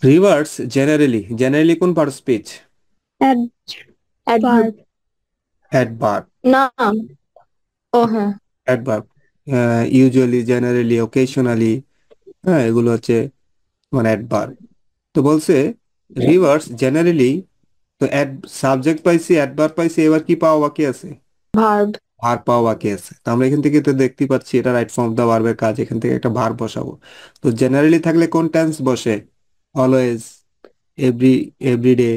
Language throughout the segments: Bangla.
রিভার্স জেনারেলি জেনারেলি কোন part speech? Ad adverb. verb. Adverb. না। ও হ্যাঁ। অ্যাডভার্ব। ইউজুয়ালি, জেনারেলি, ওকেশনালি, হ্যাঁ, এগুলো হচ্ছে মানে অ্যাডভার্ব। তো বলছে রিভার্স জেনারেলি। তো সাবজেক্ট পাইছি, অ্যাডভার্ব পাইছি, এবার কি পাওয়া বাকি আছে? ভার্ব। ভার্ব পাওয়া বাকি আছে। তো আমরা এখান থেকে তো দেখতে পাচ্ছি এটা রাইট ফর্ম অফ দা ভার্বের কাজ, এখান থেকে একটা ভার্ব বসাবো। তো জেনারেলি থাকলে কোন টেন্স বসে? Always, every, everyday,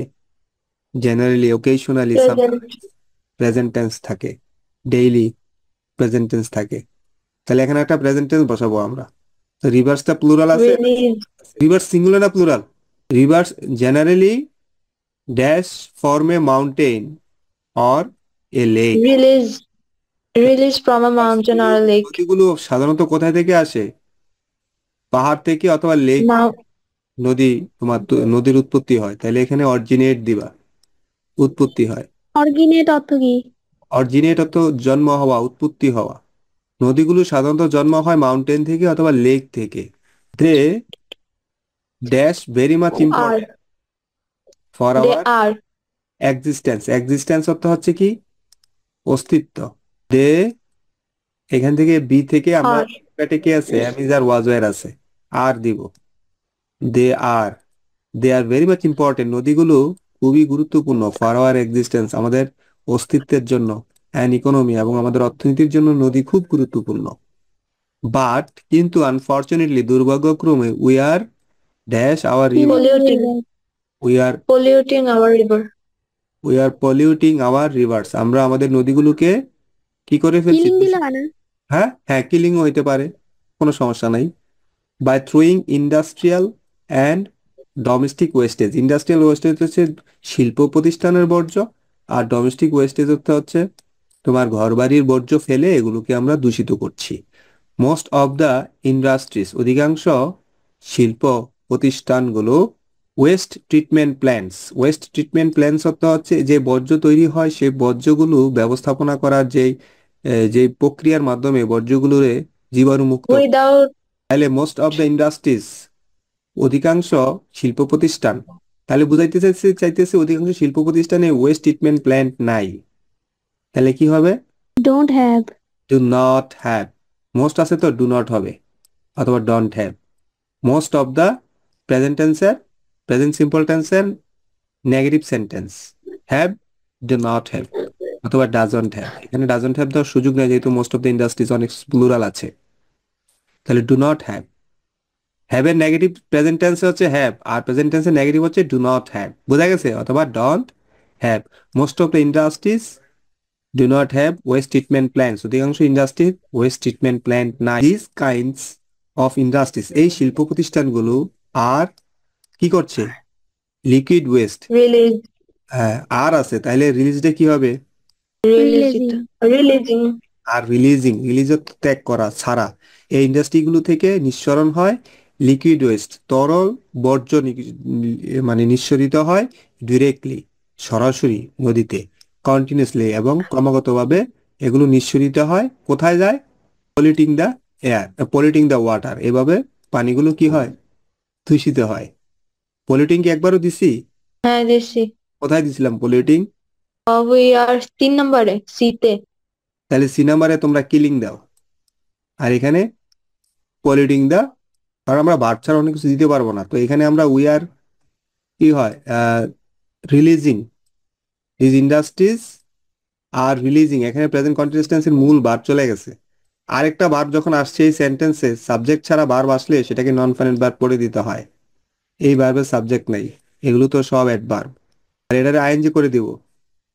generally, occasionally, present. Sometimes. Present tense থাকে, ডেইলি প্রেজেন্ট টেন্স থাকে। তাহলে এখানে একটা প্রেজেন্ট টেন্স বসাবো আমরা। তো রিভার্সটা প্লুরাল আছে? রিলিজ। রিভার্স সিঙ্গুলার না plural? Rivers generally dash form a mountain or a lake. Release. Release from a mountain or lake. নদীগুলো সাধারণত কোথায় থেকে আসে? পাহাড় থেকে অথবা লেক। মাউ নদী, তোমার নদীর উৎপত্তি হয়, তাহলে এখানে অরিজিনেট দিবা, উৎপত্তি হয়। অরিজিনেট অর্থ কি? অরিজিনেট অর্থ জন্ম হওয়া, উৎপত্তি হওয়া। নদীগুলো সাধারণত জন্ম হয় মাউন্টেন থেকে অথবা লেক থেকে। They dash very much are. Important for the our are. Existence. Existence অর্থ হচ্ছে কি? অস্তিত্ব। দে, এখান থেকে বি থেকে আমরা আর। প্যাটে কে আছে? Am is are was were আছে, আর দিব। They are, they are very much important. নদীগুলো খুবই গুরুত্বপূর্ণ ফর আওয়ার এক্সিস্টেন্স, আমাদের অস্তিত্বের জন্য, অ্যান্ড ইকোনমি, এবং আমাদের অর্থনীতির জন্য নদী খুব গুরুত্বপূর্ণ। বাট কিন্তু আনফরচুনেটলি, দুর্ভাগ্যক্রমে, we are dash our river. Killing polluting. River. We are polluting our river. We are polluting our rivers. আমরা আমাদের নদীগুলোকে কি করে ফেলছি? কিলিং দিলে দূষিত। হয় না? হ্যাঁ হ্যাঁ, কিলিংও হইতে পারে, কোনো সমস্যা নাই। By throwing industrial and domestic wastage. Industrial wastage হচ্ছে শিল্প প্রতিষ্ঠানের বর্জ্য, আর ডোমেস্টিক ওয়েস্টেজ হচ্ছে তোমার ঘরবাড়ির বর্জ্য ফেলে এগুলোকে আমরা দূষিত করছি। মোস্ট অফ দ্য ইন্ডাস্ট্রিজ, অধিকাংশ শিল্প প্রতিষ্ঠানগুলো, West treatment plants. West treatment plants অর্থ হচ্ছে যে বর্জ্য তৈরি হয় সেই বর্জ্যগুলো ব্যবস্থাপনা করার যে প্রক্রিয়ার মাধ্যমে বর্জ্যগুলোরে জীবাণুমুক্ত। উইদাউট। তাহলে মোস্ট অফ দ্য ইন্ডাস্ট্রিজ, অধিকাংশ শিল্প প্রতিষ্ঠান, তাহলে বুঝাইতে চাইতেছে অধিকাংশ শিল্প প্রতিষ্ঠানে ওয়েস্ট ট্রিটমেন্ট প্ল্যান্ট নাই। তাহলে কি হবে? Don't have. Do not have. Most আছে তো ডু নট হবে, অথবা don't have. Most of the present টেন্সের, প্রেজেন্ট সিম্পল টেন্সের negative sentence, have, do not have, অথবা ডাজন্ট হ্যাভ। এখানে ডাজন্ট হ্যাভ দেওয়ার সুযোগ নেই, যেহেতু মোস্ট অফ দ্য ইন্ডাস্ট্রিজ অনেক প্লুরাল আছে। তাহলে ডু নট হ্যাভ। হ্যাভ এর নেগেটিভ প্রেজেন্ট টেন্স হচ্ছে হ্যাভ, আর প্রেজেন্ট টেন্সের নেগেটিভ হচ্ছে ডু নট হ্যাভ। বোঝা গেছে? অথবা don't have. Most of the industries do not have West treatment plants. অধিকাংশ ইন্ডাস্ট্রির ওয়েস্ট ট্রিটমেন্ট প্ল্যান্ট নাই। দিস কাইন্ডস অফ ইন্ডাস্ট্রিজ, এই শিল্প প্রতিষ্ঠানগুলো আর কি করছে? Liquid waste. রিলিজ। হ্যাঁ, আর আছে, তাহলে রিলিজটা কি হবে? রিলিজিং। রিলিজিং। রিলিজিং। আর রিলিজিং, রিলিজ ত্যাগ করা, ছাড়া। এই ইন্ডাস্ট্রিগুলো থেকে নিঃসরণ হয় লিকুইড ওয়েস্ট, তরল বর্জ্য মানে নিঃসরিত হয় ডিরেক্টলি, সরাসরি নদীতে, কন্টিনিউসলি এবং ক্রমাগতভাবে এগুলো নিঃসরিত হয়। কোথায় যায়? Polluting the air, polluting the water. এভাবে পানিগুলো কি হয়? দূষিত হয়। পলিউটিং কি একবারও দিছি? হ্যাঁ দিছি। কোথায় দিছিলাম পলিউটিং? উই আর 3 নম্বরে সিতে। তাহলে সি নাম্বারে তোমরা কিলিং দাও, আর এখানে পলিউটিং দ্য। কারণ আমরা ভার্ব ছাড়া অনেক কিছু দিতে পারবো না, তো এখানে আমরা উই আর কি হয়, releasing, this industries are releasing. এখানে প্রেজেন্ট কন্টিনিউয়াস টেন্সের মূল ভার্ব চলে গেছে। আরেকটা ভার্ব যখন আসছে এই সেন্টেন্সে, সাবজেক্ট ছাড়া ভার্ব আসলে সেটাকে নন ফাইনাল ভার্ব পড়ে দিতে হয়। এই ভার্বের সাবজেক্ট নেই, এগুলো তো সব অ্যাডভার্ব। আর এটারে আইএনজি করে দিব।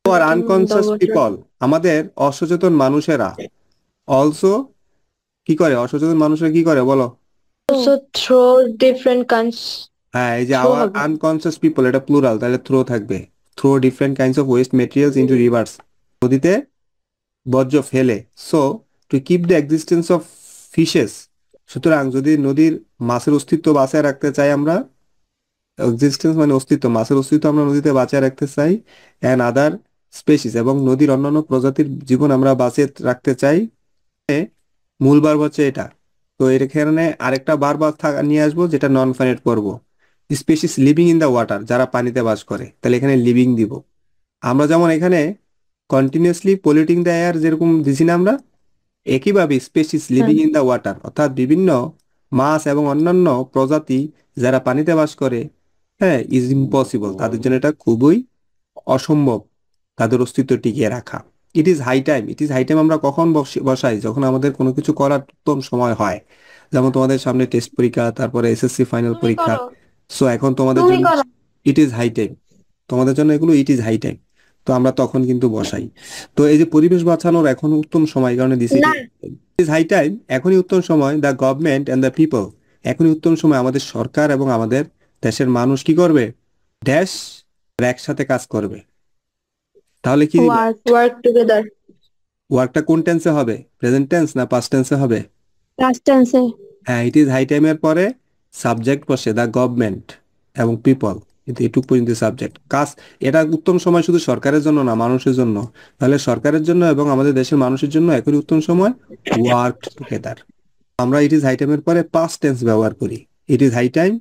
Are the unconscious water. People, আমাদের অসচেতন মানুষেরা, অলসো কি করে? অসচেতন মানুষরা কি করে বলো? ও, অলসো থ্রো ডিফারেন্ট কাইন্ডস। হ্যাঁ, এই যে থ্রো আওয়ার হবে। আনকনসিয়াস পিপল, এটা প্লুরাল, তাহলে থ্রো থাকবে। Throw different kinds of waste materials into rivers. নদীতে বর্জ্য ফেলে। So to keep the existence of fishes, সুতরাং যদি নদীর মাছের অস্তিত্ব বাঁচায় রাখতে চাই আমরা, এক্সিস্টেন্স মানে অস্তিত্ব, মাছের অস্তিত্ব আমরা নদীতে বাঁচায় রাখতে চাই, অ্যান্ড আদার স্পেসিস, এবং নদীর অন্যান্য প্রজাতির জীবন আমরা বাঁচিয়ে রাখতে চাই। মূল ভার্ব হচ্ছে এটা। তো এখানে আরেকটা ভার্ব নিয়ে আসবো যেটা নন ফাইনাইট করব। Species living in the water, যারা পানিতে বাস করে, তাহলে এখানে লিভিং দিব। আমরা যেমন এখানে কন্টিনিউয়াসলি পলিউটিং দ্য এয়ার যেরকম দিছি না আমরা, একইভাবে species living in the water অর্থাৎ বিভিন্ন মাছ এবং অন্যান্য প্রজাতি যারা পানিতে বাস করে, হ্যাঁ, ইজ ইম্পসিবল, তাদের জন্য এটা খুবই অসম্ভব তাদের অস্তিত্ব টিকিয়ে রাখা। It is high time, it is high time আমরা কখন বসাই? যখন আমাদের কোনো কিছু করার উত্তম সময় হয়। যেমন তোমাদের সামনে টেস্ট পরীক্ষা, তারপরে এসএসসি ফাইনাল পরীক্ষা। সো এখন তোমাদের জন্য ইট ইজ হাই টাইম, তোমাদের জন্য এগুলো ইট ইজ হাই টাইম, তো আমরা তখন কিন্তু বসাই। তো এই যে পরিবেশ বাঁচানোর এখন উত্তম সময়, কারণে দিছি না। ইট ইজ হাই টাইম, এখনই উত্তম সময়, the government and the people, এখনই উত্তম সময় আমাদের সরকার এবং আমাদের দেশের মানুষ কি করবে? ড্যাশ একসাথে কাজ করবে। তাহলে কি দিবা? Work together. ওয়ার্কটা কোন টেন্সে হবে? প্রেজেন্ট টেন্স না পাস্ট টেন্সে হবে? Past tense এ। হ্যাঁ, ইট ইজ হাই টাইমের পরে সাবজেক্ট বসে দ্য গভর্নমেন্ট এবং পিপল, কিন্তু এটুকু পর্যন্ত সাবজেক্ট। কাজ, এটা উত্তম সময় শুধু সরকারের জন্য না, মানুষের জন্য। তাহলে সরকারের জন্য এবং আমাদের দেশের মানুষের জন্য এখনই উত্তম সময়, ওয়ার্ক টুগেদার। আমরা ইট ইজ হাই টাইমের পরে পাস্ট টেন্স ব্যবহার করি। It is high time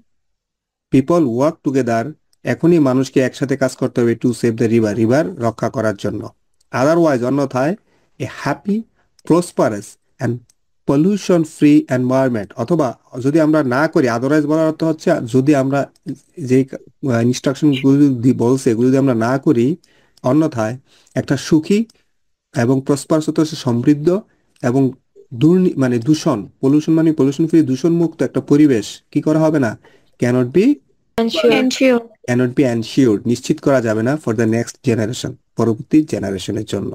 people work together, এখনই মানুষকে একসাথে কাজ করতে হবে to save the river, river রক্ষা করার জন্য। আদারওয়াইজ অন্যথায় a happy prosperous and pollution free environment, অথবা যদি আমরা না করি, আদারওয়াইজ বলার অর্থ হচ্ছে যদি আমরা যে ইনস্ট্রাকশনগুলো বলছে এগুলো যদি আমরা না করি, অন্যথায় একটা সুখী এবং প্রসপারাস হতে হচ্ছে সমৃদ্ধ এবং মানে দূষণ, পলিউশন মানে পলিউশন ফ্রি, দূষণ মুক্ত একটা পরিবেশ কি করা হবে না, ক্যানট বি Ensure. নিশ্চিত করা যাবে না ফর দ্য নেক্সট জেনারেশন, পরবর্তী জেনারেশনের জন্য।